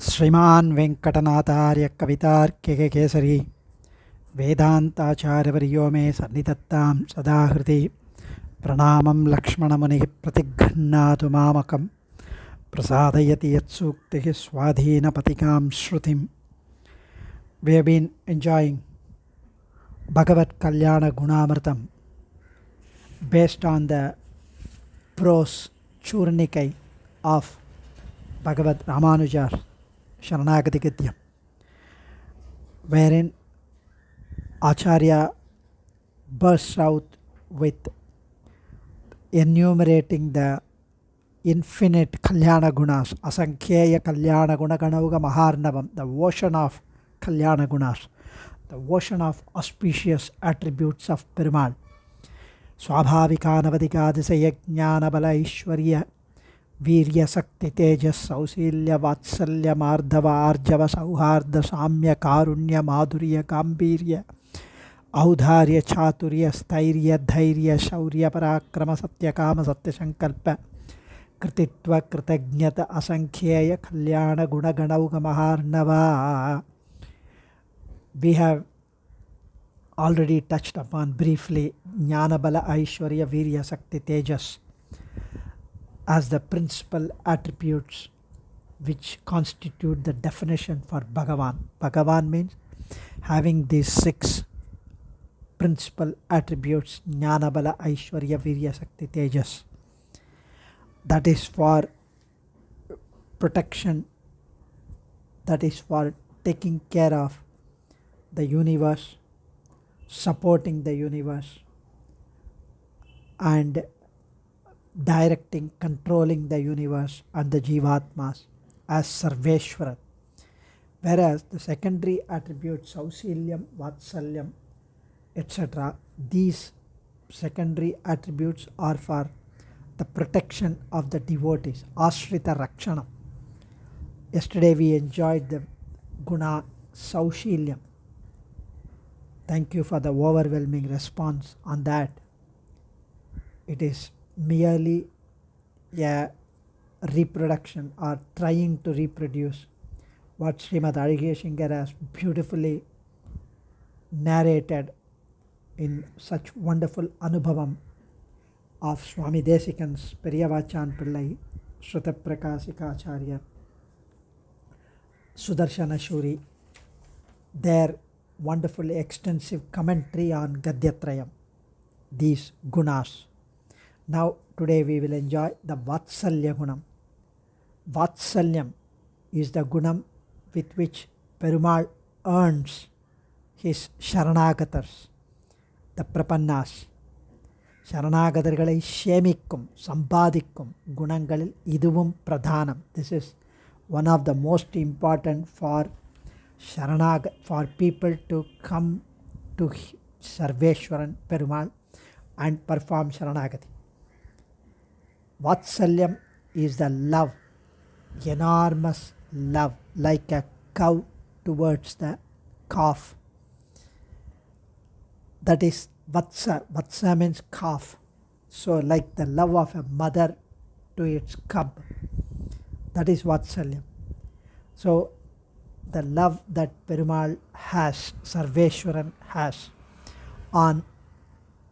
श्रीमान् वेङ्कटनाथार्य कवितार्किककेसरी वेदान्ताचार्यवर्यो मे सन्निधत्तां सदा हृदि प्रणामं लक्ष्मणमुनिः प्रतिगृह्णातु मामकं प्रसादयति यत्सूक्तिः स्वाधीनपतिकां श्रुतिं. We have been enjoying Bhagavad Kalyana Gunamritam based on the prose Churnikai of Bhagavad Ramanujar Sharanagati Gityam, wherein Acharya bursts out with enumerating the infinite Kalyana Gunas, Asankheya Kalyana Gunaganauga Maharnavam, the ocean of Kalyana Gunas, the ocean of auspicious attributes of Perumal. Swabhavikanavadikadisaya Jnanabala Ishwarya Virya Sakti Tejas Sausilya Vatsalya Mardhava Arjava Sauharda Samya Karunya Madhurya Gambirya Audharya Chaturya Stairya Dhairya Shaurya Parakrama Satyakama Satyasankalpa Krititva Kritagnyata Asankheya Kalyana Gunaganauga Maharnava. We have already touched upon briefly Jnanabala Aishwarya Virya Sakti Tejas as the principal attributes which constitute the definition for Bhagavan. Bhagavan means having these six principal attributes: Jnanabala Aishwarya Virya Sakti Tejas. That is for protection, that is for taking care of the universe, supporting the universe, and directing, controlling the universe and the Jivatmas as Sarveshwaran. Whereas the secondary attributes Sausilyam, Vatsalyam, etc., these secondary attributes are for the protection of the devotees, Ashrita Rakshanam. Yesterday we enjoyed the Guna Sausilyam. Thank you for the overwhelming response on that. It is merely a reproduction or trying to reproduce what Srimad Arigeshinkar has beautifully narrated in such wonderful Anubhavam of Swami Desikan's Periyavachan Pillai, Shrutaprakasika Acharya, Sudarshana Shuri, their wonderfully extensive commentary on Gadyatrayam, these gunas. Now today we will enjoy the Vatsalya Gunam. Vatsalyam is the gunam with which Perumal earns his Sharanagatas, the Prapannas. Sharanagatargalai Shemikkum, Sambadikkum, Gunangalil Iduvum Pradhanam. This is one of the most important for for people to come to Sarveshwaran Perumal and perform Sharanagati. Vatsalyam is the love, enormous love, like a cow towards the calf. That is Vatsa. Vatsa means calf. So like the love of a mother to its cub. That is Vatsalyam. So the love that Perumal has, Sarveshwaran has on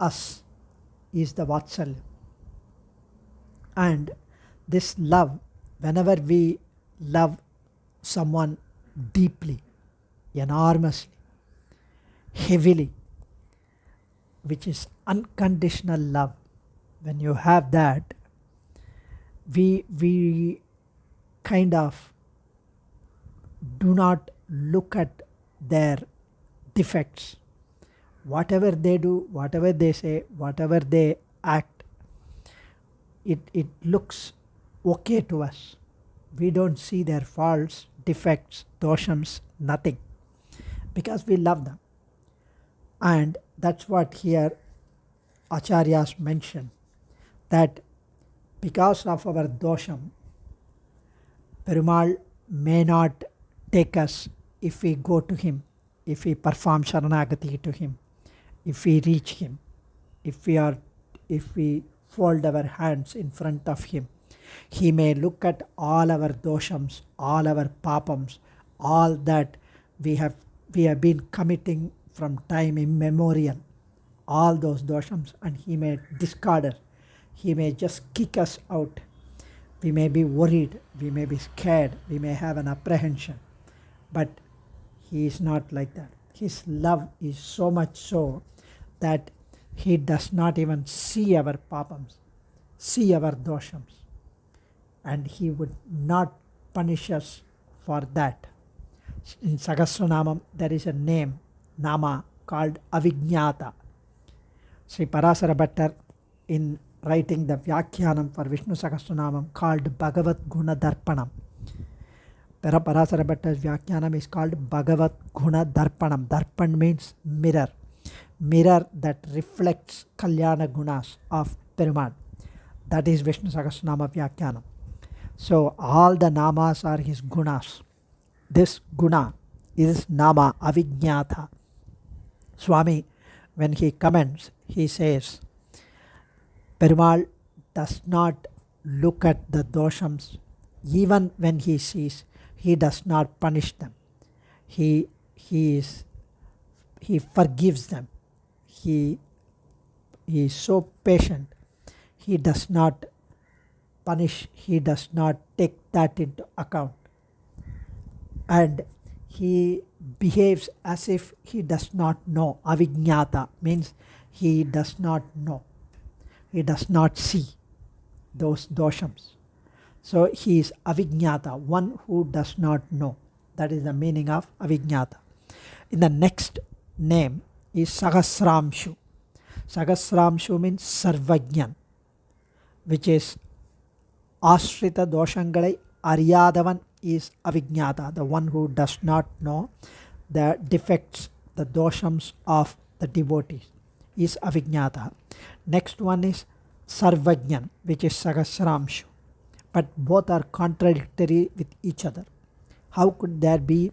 us is the Vatsalyam. And this love, whenever we love someone deeply, enormously, heavily, which is unconditional love, when you have that, we kind of do not look at their defects. Whatever they do, whatever they say, whatever they act, it looks okay to us. We don't see their faults, defects, doshams, nothing, because we love them. And that's what here Acharyas mention, that because of our dosham, Perumal may not take us if we go to him, if we perform Sharanagati to him, if we reach him, if we fold our hands in front of him. He may look at all our doshams, all our papams, all that we have been committing from time immemorial, all those doshams, and he may discard us. He may just kick us out. We may be worried, we may be scared, we may have an apprehension, but he is not like that. His love is so much so that he does not even see our papams, see our doshams, and he would not punish us for that. In Sahasranamam there is a name, Nama, called Avijnata. Sri Parasara Bhattar, in writing the Vyakhyanam for Vishnu Sahasranamam, called Bhagavat Guna Darpanam. Parasara Bhattar's Vyakhyanam is called Bhagavat Guna Darpanam. Darpan means mirror. Mirror that reflects Kalyana Gunas of Perumal. That is Vishnu Sahasranama Vyakhyanam. So all the namas are his gunas. This guna is nama Avijnata. Swami, when he comments, he says, Perumal does not look at the doshams. Even when he sees, he does not punish them. He forgives them. He is so patient. He does not punish. He does not take that into account. And he behaves as if he does not know. Avijnata means he does not know. He does not see those doshams. So he is Avijnata, one who does not know. That is the meaning of Avijnata. In the next name is Sahasramshu. Sahasramshu means Sarvajnan, which is Ashrita doshangalai Aryadavan is Avijnata, the one who does not know the defects, the doshams of the devotees, is Avijnata. Next one is Sarvajnan, which is Sahasramshu. But both are contradictory with each other. How could there be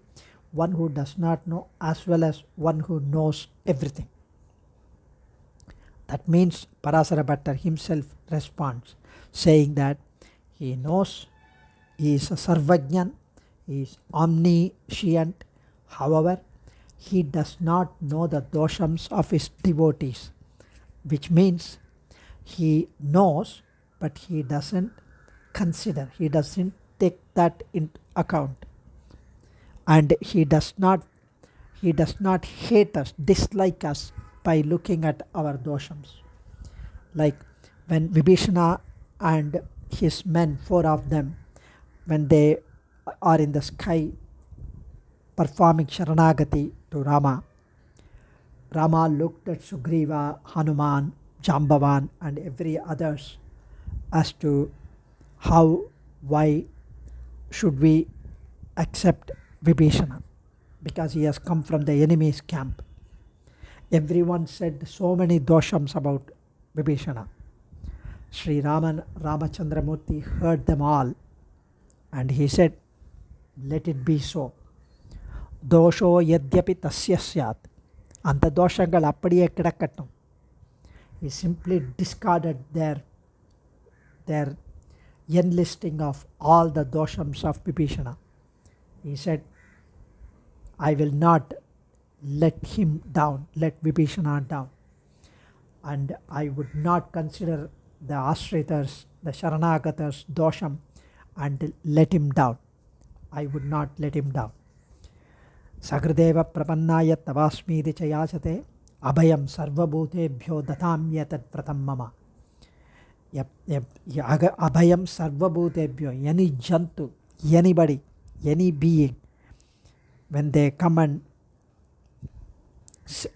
one who does not know as well as one who knows everything? That means Parasara Bhattar himself responds, saying that he knows, he is a Sarvajnan, he is omniscient. However, he does not know the doshams of his devotees, which means he knows, but he doesn't consider, he doesn't take that into account. And he does not hate us, dislike us by looking at our doshams. Like when Vibhishana and his men, 4 of them, when they are in the sky performing Sharanagati to Rama, Rama looked at Sugriva, Hanuman, Jambavan and every others as to how, why should we accept Vibhishana, because he has come from the enemy's camp. Everyone said so many doshams about Vibhishana. Sri Ramachandramurti heard them all and he said, let it be so. Dosho yadyapi tasya syat. Anta doshangal appadiye kidakattum. He simply discarded their enlisting of all the doshams of Vibhishana. He said, I will not let him down, let Vibhishana down. And I would not consider the Ashritas, the Sharanagatas dosham and let him down. I would not let him down. Sagradeva prapannaya tavasmiti chayachate abhayam sarvabhutebhyo datamyatat pratam mama. Abhayam sarvabhutebhyo, any jantu, anybody, any being, when they come and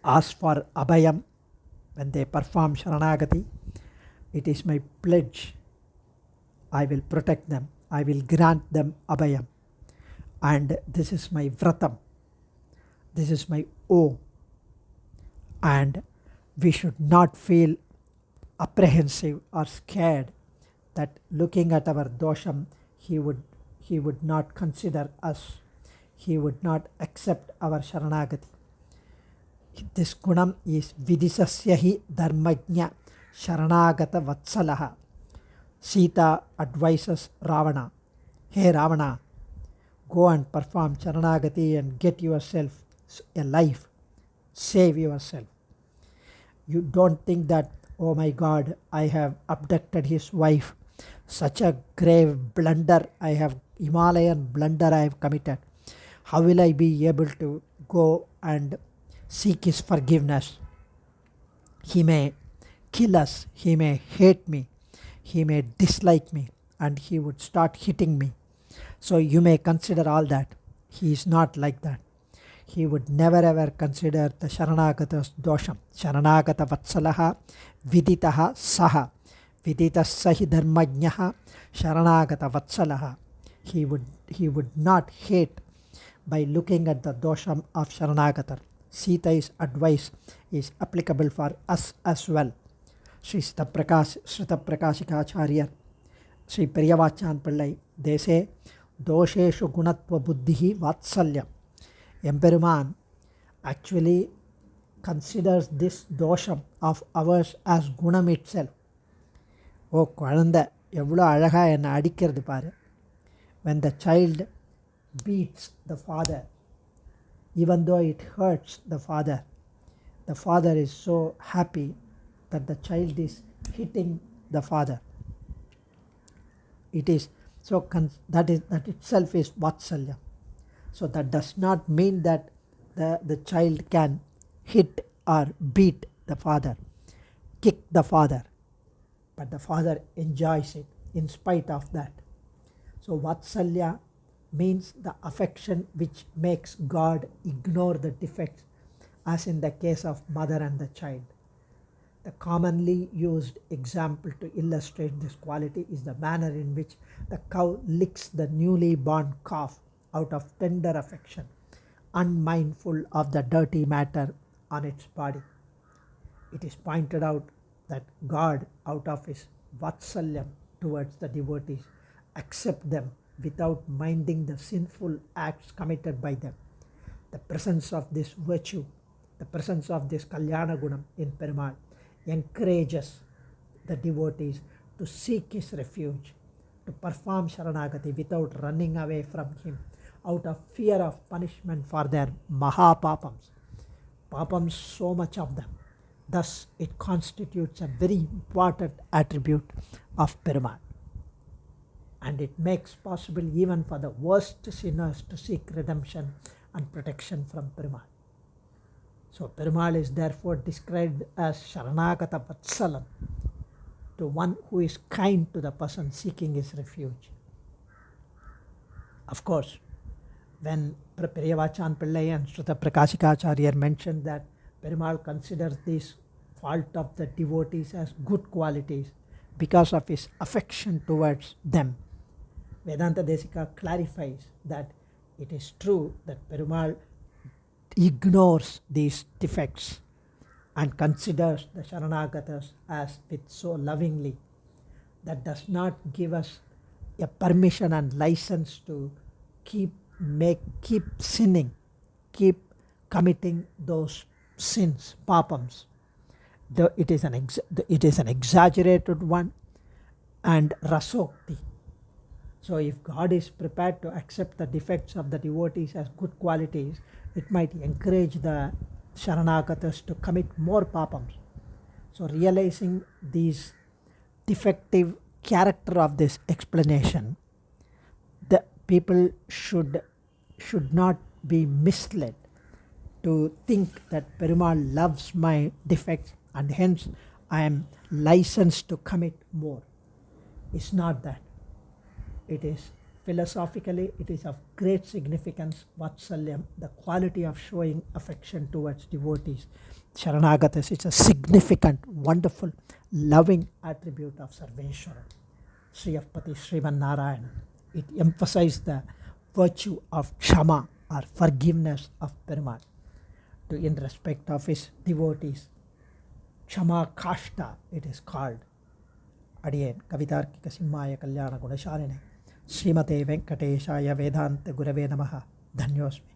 ask for abhayam, when they perform Sharanagati, it is my pledge, I will protect them, I will grant them abhayam. And this is my vratam, this is my oath. And we should not feel apprehensive or scared that looking at our dosham, he would not consider us, he would not accept our Sharanagati. This gunam is vidisasya hi dharmajna Sharanagata vatsalaha. Sita advises Ravana, hey Ravana, go and perform Sharanagati and get yourself a life, save yourself. You don't think that, oh my God, I have abducted his wife. Such a grave blunder Himalayan blunder I have committed. How will I be able to go and seek his forgiveness? He may kill us, he may hate me, he may dislike me, and he would start hitting me. So you may consider all that. He is not like that. He would never ever consider the Sharanagata's dosham. Sharanagata vatsalaha viditaha saha. Viditas sahi dharmajnaha Sharanagata vatsalaha. He would not hate by looking at the dosham of Sharanagata. Sita's advice is applicable for us as well. Sri Srita Prakashikacharya, Sri Periyavachan Pillai, they say, Dosheshu Gunatva Buddhihi Vatsalyam. Emperuman actually considers this dosham of ours as gunam itself. Oh, Kualanda, evlo alaga enna adikkirathu paru. When the child beats the father, even though it hurts the father is so happy that the child is hitting the father. It is so that itself is vatsalya. So that does not mean that the child can hit or beat the father, kick the father, but the father enjoys it in spite of that. So vatsalya means the affection which makes God ignore the defects, as in the case of mother and the child. The commonly used example to illustrate this quality is the manner in which the cow licks the newly born calf out of tender affection, unmindful of the dirty matter on its body. It is pointed out that God, out of his vatsalyam towards the devotees, accepts them without minding the sinful acts committed by them. The presence of this virtue, the presence of this Kalyana Gunam in Perumal encourages the devotees to seek his refuge, to perform Sharanagati without running away from him out of fear of punishment for their Mahapapams. Papams, so much of them. Thus, it constitutes a very important attribute of Perumal. And it makes possible even for the worst sinners to seek redemption and protection from Perumal. So Perumal is therefore described as Sharanagata Vatsalam, to one who is kind to the person seeking his refuge. Of course, when Periyavachan Pillai and Srita Prakashikacharya mentioned that Perumal considers this fault of the devotees as good qualities because of his affection towards them, Vedanta Desika clarifies that it is true that Perumal ignores these defects and considers the Sharanagatas as with so lovingly. That does not give us a permission and license to keep sinning, keep committing those sins, papams. It is an exaggerated one and rasokti. So if God is prepared to accept the defects of the devotees as good qualities, it might encourage the Sharanagatas to commit more papams. So realizing these defective character of this explanation, the people should not be misled to think that Perumal loves my defects and hence I am licensed to commit more. It's not that. It is philosophically, it is of great significance, Vatsalyam, the quality of showing affection towards devotees. Sharanagatas is a significant, wonderful, loving attribute of Sarveshwara, Sriyapati Sriman Narayana. It emphasizes the virtue of Kshama or forgiveness of Perumal in respect of his devotees. Kshama Kashta it is called. Adiyen Kavitarkika Simhaya Kalyana Gunashaline Srimate Venkateshaya Vedanta Gurave Namaha Dhanyosmi.